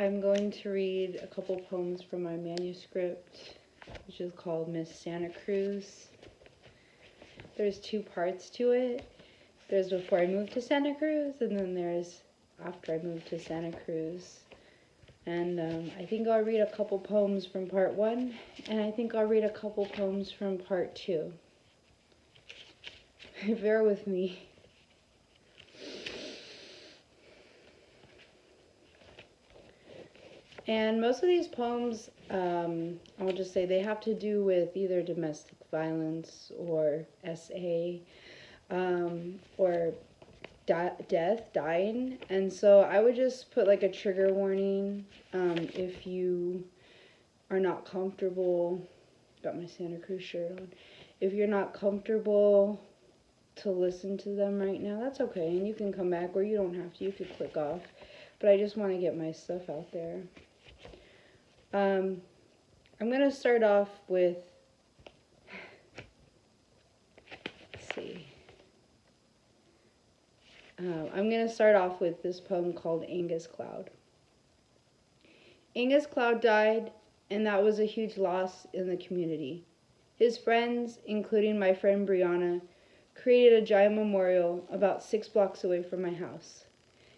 I'm going to read a couple poems from my manuscript, which is called Miss Santa Cruz. There's two parts to it. There's before I moved to Santa Cruz, and then there's after I moved to Santa Cruz. And I think I'll read a couple poems from part 1, and I think I'll read a couple poems from part 2. Bear with me. And most of these poems, I'll just say they have to do with either domestic violence or SA, or dying. And so I would just put like a trigger warning if you are not comfortable. Got my Santa Cruz shirt on. If you're not comfortable to listen to them right now, that's okay, and you can come back, or you don't have to. You could click off. But I just want to get my stuff out there. I'm going to start off with, let's see. I'm going to start off with this poem called Angus Cloud. Angus Cloud died, and that was a huge loss in the community. His friends, including my friend Brianna, created a giant memorial about 6 blocks away from my house.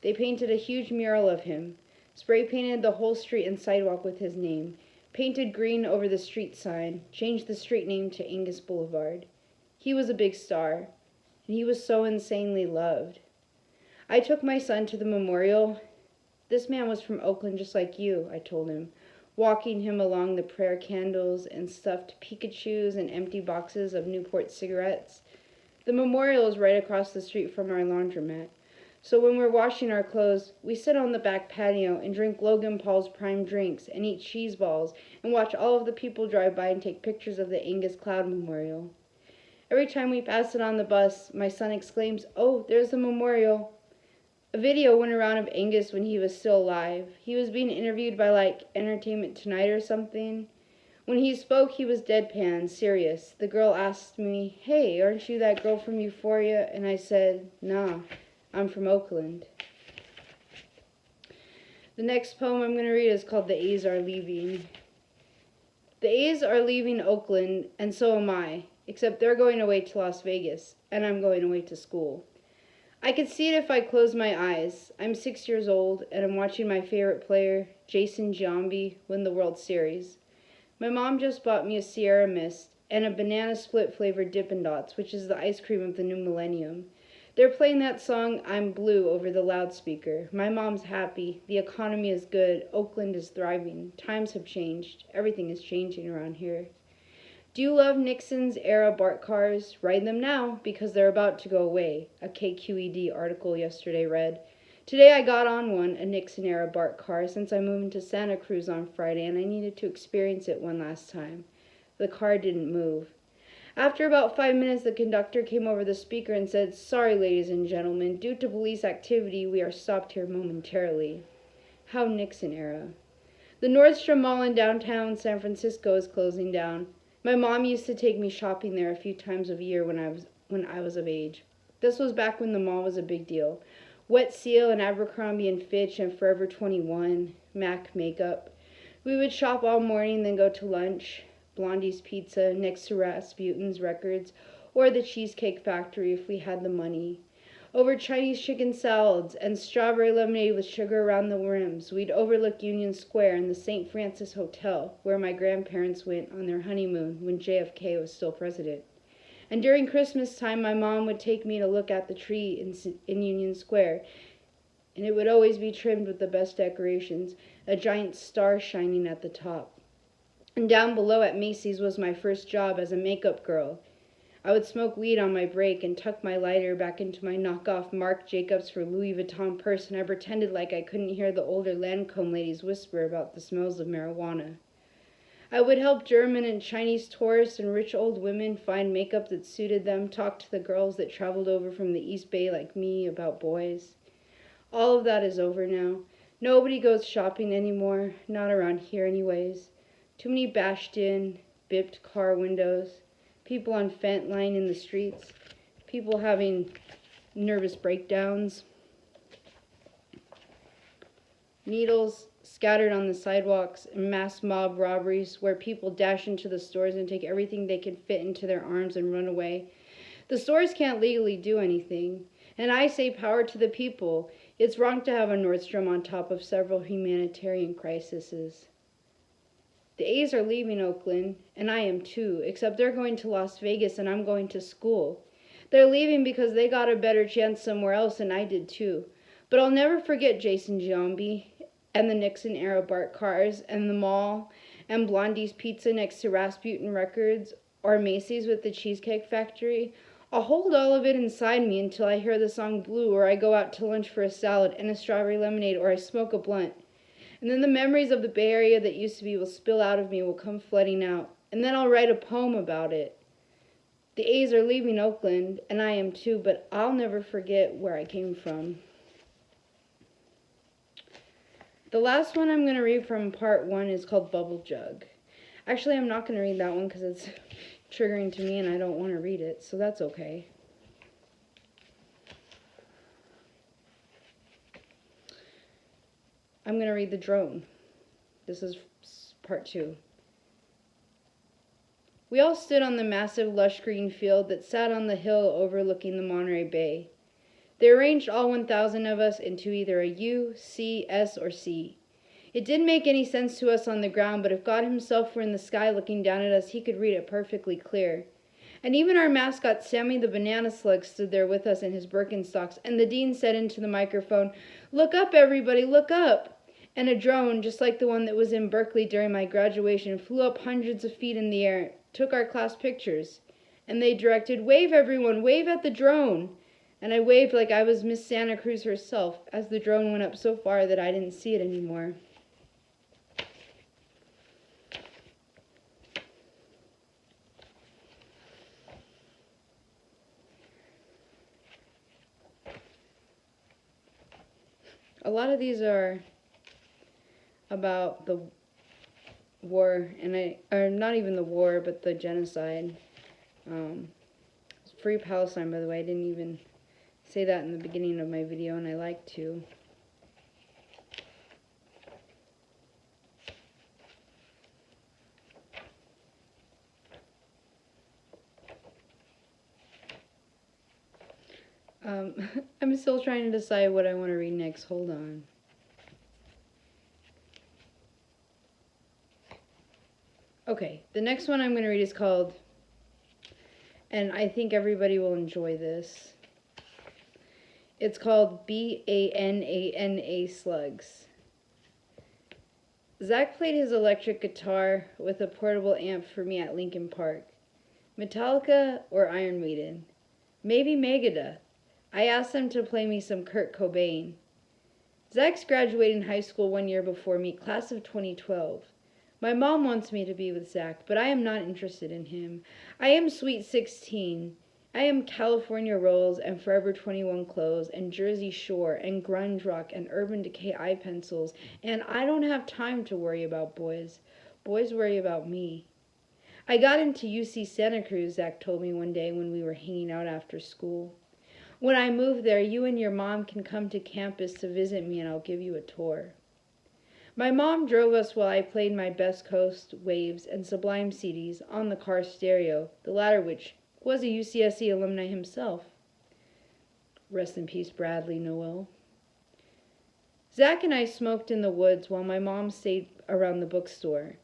They painted a huge mural of him, spray painted the whole street and sidewalk with his name, painted green over the street sign, changed the street name to Angus Boulevard. He was a big star, and he was so insanely loved. I took my son to the memorial. This man was from Oakland just like you, I told him, walking him along the prayer candles and stuffed Pikachus and empty boxes of Newport cigarettes. The memorial is right across the street from our laundromat. So when we're washing our clothes, we sit on the back patio and drink Logan Paul's prime drinks and eat cheese balls and watch all of the people drive by and take pictures of the Angus Cloud Memorial. Every time we pass it on the bus, my son exclaims, "Oh, there's the memorial." A video went around of Angus when he was still alive. He was being interviewed by like Entertainment Tonight or something. When he spoke, he was deadpan, serious. The girl asked me, "Hey, aren't you that girl from Euphoria?" And I said, "Nah. I'm from Oakland." The next poem I'm going to read is called The A's Are Leaving. The A's are leaving Oakland, and so am I, except they're going away to Las Vegas, and I'm going away to school. I could see it if I closed my eyes. I'm 6 years old, and I'm watching my favorite player, Jason Giambi, win the World Series. My mom just bought me a Sierra Mist and a banana split flavored Dippin' Dots, which is the ice cream of the new millennium. They're playing that song, I'm Blue, over the loudspeaker. My mom's happy. The economy is good. Oakland is thriving. Times have changed. Everything is changing around here. Do you love Nixon's era BART cars? Ride them now, because they're about to go away, a KQED article yesterday read. Today I got on one, a Nixon era BART car, since I moved to Santa Cruz on Friday, and I needed to experience it one last time. The car didn't move. After about 5 minutes, the conductor came over the speaker and said, "Sorry, ladies and gentlemen, due to police activity, we are stopped here momentarily." How Nixon era. The Nordstrom Mall in downtown San Francisco is closing down. My mom used to take me shopping there a few times a year when I was of age. This was back when the mall was a big deal. Wet Seal and Abercrombie and Fitch and Forever 21, MAC makeup. We would shop all morning, then go to lunch. Blondie's Pizza next to Rasputin's Records, or the Cheesecake Factory if we had the money. Over Chinese chicken salads and strawberry lemonade with sugar around the rims, we'd overlook Union Square and the St. Francis Hotel, where my grandparents went on their honeymoon when JFK was still president. And during Christmas time, my mom would take me to look at the tree in Union Square, and it would always be trimmed with the best decorations, a giant star shining at the top. And down below at Macy's was my first job as a makeup girl. I would smoke weed on my break and tuck my lighter back into my knockoff Marc Jacobs for Louis Vuitton purse, and I pretended like I couldn't hear the older Lancome ladies whisper about the smells of marijuana. I would help German and Chinese tourists and rich old women find makeup that suited them, talk to the girls that traveled over from the East Bay like me about boys. All of that is over now. Nobody goes shopping anymore, not around here anyways. Too many bashed in, bipped car windows, people on fent lying in the streets, people having nervous breakdowns. Needles, scattered on the sidewalks, and mass mob robberies where people dash into the stores and take everything they can fit into their arms and run away. The stores can't legally do anything. And I say power to the people. It's wrong to have a Nordstrom on top of several humanitarian crises. The A's are leaving Oakland, and I am too, except they're going to Las Vegas and I'm going to school. They're leaving because they got a better chance somewhere else, and I did too. But I'll never forget Jason Giambi and the Nixon era BART cars and the mall and Blondie's Pizza next to Rasputin Records or Macy's with the Cheesecake Factory. I'll hold all of it inside me until I hear the song Blue, or I go out to lunch for a salad and a strawberry lemonade, or I smoke a blunt. And then the memories of the Bay Area that used to be will spill out of me, will come flooding out. And then I'll write a poem about it. The A's are leaving Oakland, and I am too, but I'll never forget where I came from. The last one I'm going to read from part 1 is called Bubble Jug. Actually, I'm not going to read that one because it's triggering to me and I don't want to read it, so that's okay. I'm going to read The Drone. This is part 2. We all stood on the massive lush green field that sat on the hill overlooking the Monterey Bay. They arranged all 1,000 of us into either a U, C, S, or C. It didn't make any sense to us on the ground, but if God himself were in the sky looking down at us, he could read it perfectly clear. And even our mascot, Sammy the Banana Slug, stood there with us in his Birkenstocks, and the dean said into the microphone, "Look up, everybody, look up!" And a drone, just like the one that was in Berkeley during my graduation, flew up hundreds of feet in the air, took our class pictures. And they directed, "Wave, everyone, wave at the drone!" And I waved like I was Miss Santa Cruz herself, as the drone went up so far that I didn't see it anymore. A lot of these are about the war, or not even the war, but the genocide. Free Palestine, by the way. I didn't even say that in the beginning of my video, and I like to. I'm still trying to decide what I want to read next. Hold on. Okay, the next one I'm going to read is called, and I think everybody will enjoy this. It's called Banana Slugs. Zach played his electric guitar with a portable amp for me at Linkin Park. Metallica or Iron Maiden? Maybe Megadeth. I asked him to play me some Kurt Cobain. Zach's graduating high school 1 year before me, class of 2012. My mom wants me to be with Zach, but I am not interested in him. I am Sweet 16. I am California Rolls and Forever 21 clothes and Jersey Shore and grunge rock and Urban Decay eye pencils, and I don't have time to worry about boys. Boys worry about me. I got into UC Santa Cruz, Zach told me one day when we were hanging out after school. When I move there, you and your mom can come to campus to visit me and I'll give you a tour. My mom drove us while I played my Best Coast, Waves, and Sublime CDs on the car stereo, the latter which was a UCSC alumni himself. Rest in peace, Bradley Noel. Zach and I smoked in the woods while my mom stayed around the bookstore.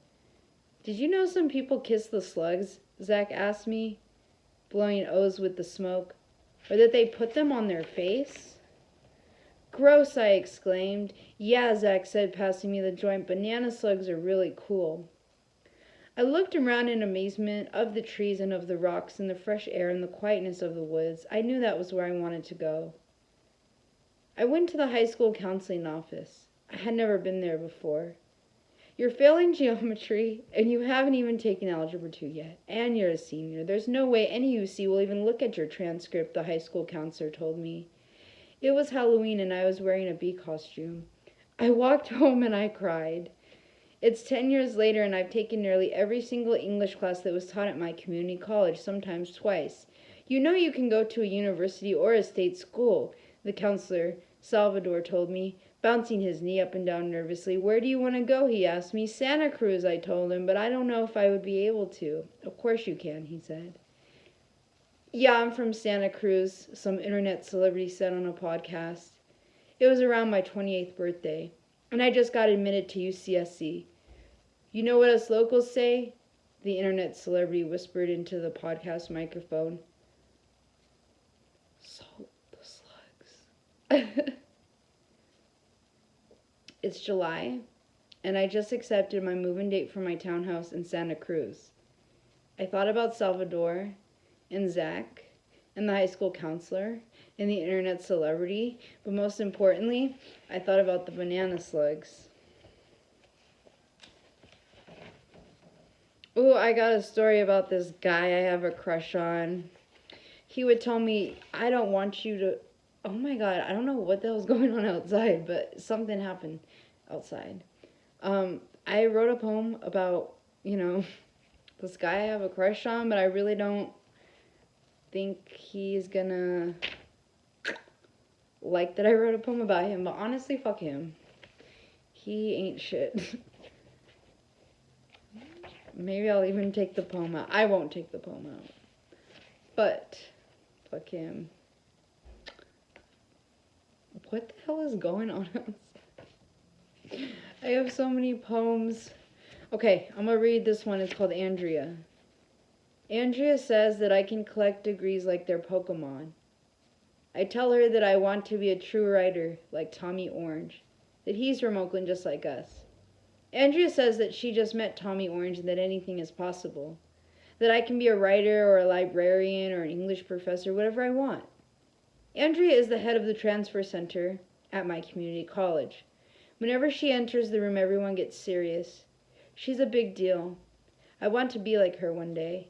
Did you know some people kiss the slugs? Zach asked me, blowing O's with the smoke. Or that they put them on their face? Gross, I exclaimed. Yeah, Zach said, passing me the joint. Banana slugs are really cool. I looked around in amazement of the trees and of the rocks and the fresh air and the quietness of the woods. I knew that was where I wanted to go. I went to the high school counseling office. I had never been there before. You're failing geometry, and you haven't even taken Algebra 2 yet, and you're a senior. There's no way any UC will even look at your transcript, the high school counselor told me. It was Halloween, and I was wearing a bee costume. I walked home, and I cried. It's 10 years later, and I've taken nearly every single English class that was taught at my community college, sometimes twice. You know you can go to a university or a state school, the counselor Salvador told me, bouncing his knee up and down nervously. Where do you want to go, he asked me. Santa Cruz, I told him, but I don't know if I would be able to. Of course you can, he said. Yeah, I'm from Santa Cruz, some internet celebrity said on a podcast. It was around my 28th birthday, and I just got admitted to UCSC. You know what us locals say? The internet celebrity whispered into the podcast microphone. Salt the slugs. It's July, and I just accepted my move-in date for my townhouse in Santa Cruz. I thought about Salvador and Zach and the high school counselor and the internet celebrity, but most importantly, I thought about the banana slugs. Ooh, I got a story about this guy I have a crush on. He would tell me, I don't want you to... Oh my God, I don't know what the hell's going on outside, but something happened outside. I wrote a poem about, this guy I have a crush on, but I really don't think he's gonna like that I wrote a poem about him, but honestly, fuck him. He ain't shit. Maybe I'll even take the poem out. I won't take the poem out. But, fuck him. What the hell is going on outside? I have so many poems. Okay, I'm gonna read this one. It's called Andrea. Andrea says that I can collect degrees like they're Pokemon. I tell her that I want to be a true writer like Tommy Orange, that he's from Oakland just like us. Andrea says that she just met Tommy Orange and that anything is possible, that I can be a writer or a librarian or an English professor, whatever I want. Andrea is the head of the transfer center at my community college. Whenever she enters the room, everyone gets serious. She's a big deal. I want to be like her one day.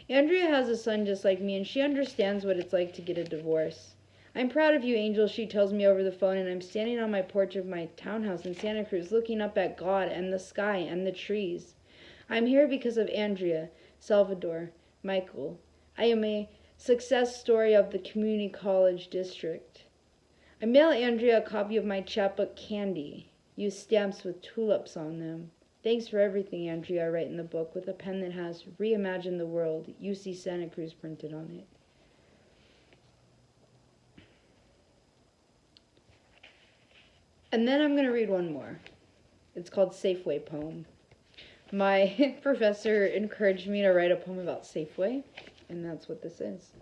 Andrea has a son just like me, and she understands what it's like to get a divorce. I'm proud of you, Angel, she tells me over the phone, and I'm standing on my porch of my townhouse in Santa Cruz looking up at God and the sky and the trees. I'm here because of Andrea, Salvador, Michael. I am a success story of the community college district. I mail Andrea a copy of my chapbook, Candy. Use stamps with tulips on them. Thanks for everything, Andrea, I write in the book with a pen that has Reimagine the World, UC Santa Cruz printed on it. And then I'm going to read one more. It's called Safeway Poem. My professor encouraged me to write a poem about Safeway, and that's what this is.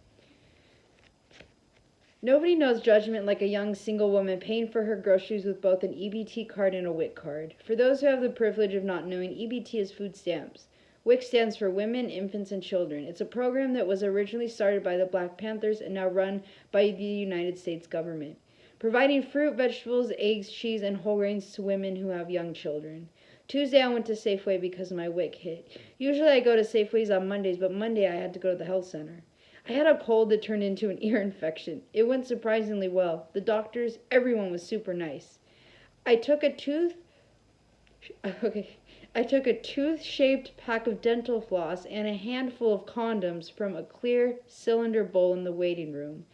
Nobody knows judgment like a young single woman paying for her groceries with both an EBT card and a WIC card. For those who have the privilege of not knowing, EBT is food stamps. WIC stands for Women, Infants, and Children. It's a program that was originally started by the Black Panthers and now run by the United States government, providing fruit, vegetables, eggs, cheese, and whole grains to women who have young children. Tuesday I went to Safeway because my WIC hit. Usually I go to Safeways on Mondays, but Monday I had to go to the health center. I had a cold that turned into an ear infection. It went surprisingly well. The doctors, everyone was super nice. I took a tooth-shaped pack of dental floss and a handful of condoms from a clear cylinder bowl in the waiting room.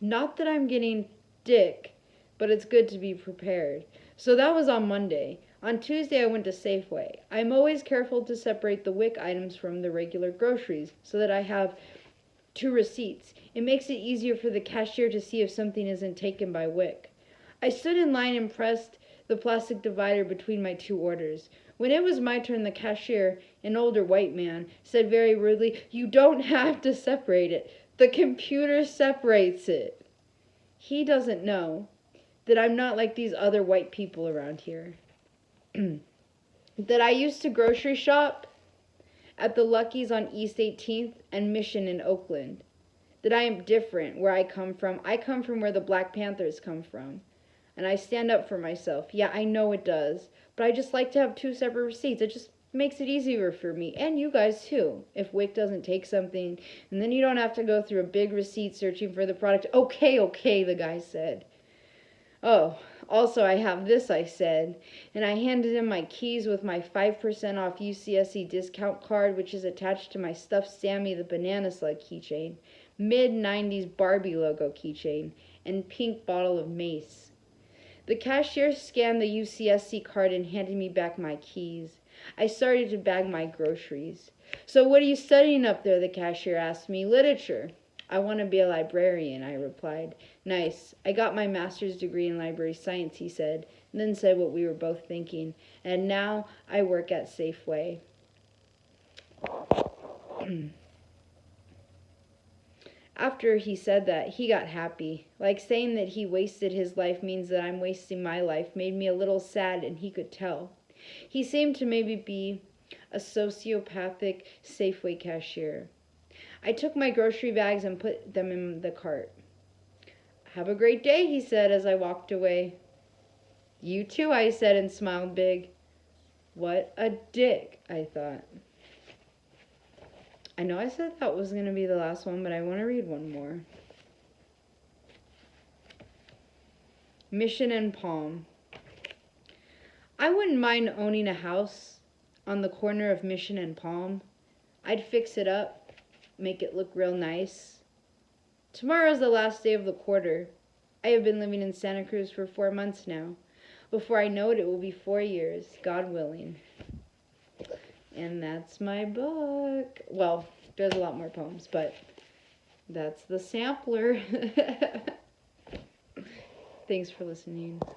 Not that I'm getting dick, but it's good to be prepared. So that was on Monday. On Tuesday, I went to Safeway. I'm always careful to separate the WIC items from the regular groceries so that I have 2 receipts. It makes it easier for the cashier to see if something isn't taken by WIC. I stood in line and pressed the plastic divider between my 2 orders. When it was my turn, the cashier, an older white man, said very rudely, "You don't have to separate it. The computer separates it." He doesn't know that I'm not like these other white people around here. That I used to grocery shop at the Lucky's on East 18th and Mission in Oakland. That I am different where I come from. I come from where the Black Panthers come from. And I stand up for myself. Yeah, I know it does. But I just like to have 2 separate receipts. It just makes it easier for me. And you guys too. If WIC doesn't take something. And then you don't have to go through a big receipt searching for the product. Okay, the guy said. Oh, also I have this, I said, and I handed him my keys with my 5% off UCSC discount card, which is attached to my stuffed Sammy the Banana Slug keychain, mid-90s Barbie logo keychain, and pink bottle of mace. The cashier scanned the UCSC card and handed me back my keys. I started to bag my groceries. "So what are you studying up there?" the cashier asked me. "Literature." "I want to be a librarian," I replied. "Nice. I got my master's degree in library science," he said, and then said what we were both thinking. "And now I work at Safeway." After he said that, he got happy. Like saying that he wasted his life means that I'm wasting my life made me a little sad, and he could tell. He seemed to maybe be a sociopathic Safeway cashier. I took my grocery bags and put them in the cart. "Have a great day," he said as I walked away. "You too," I said and smiled big. What a dick, I thought. I know I said that was going to be the last one, but I want to read one more. Mission and Palm. I wouldn't mind owning a house on the corner of Mission and Palm. I'd fix it up, make it look real nice. Tomorrow's the last day of the quarter. I have been living in Santa Cruz for 4 months now. Before I know it, it will be 4 years, God willing. And that's my book. Well, there's a lot more poems, but that's the sampler. Thanks for listening.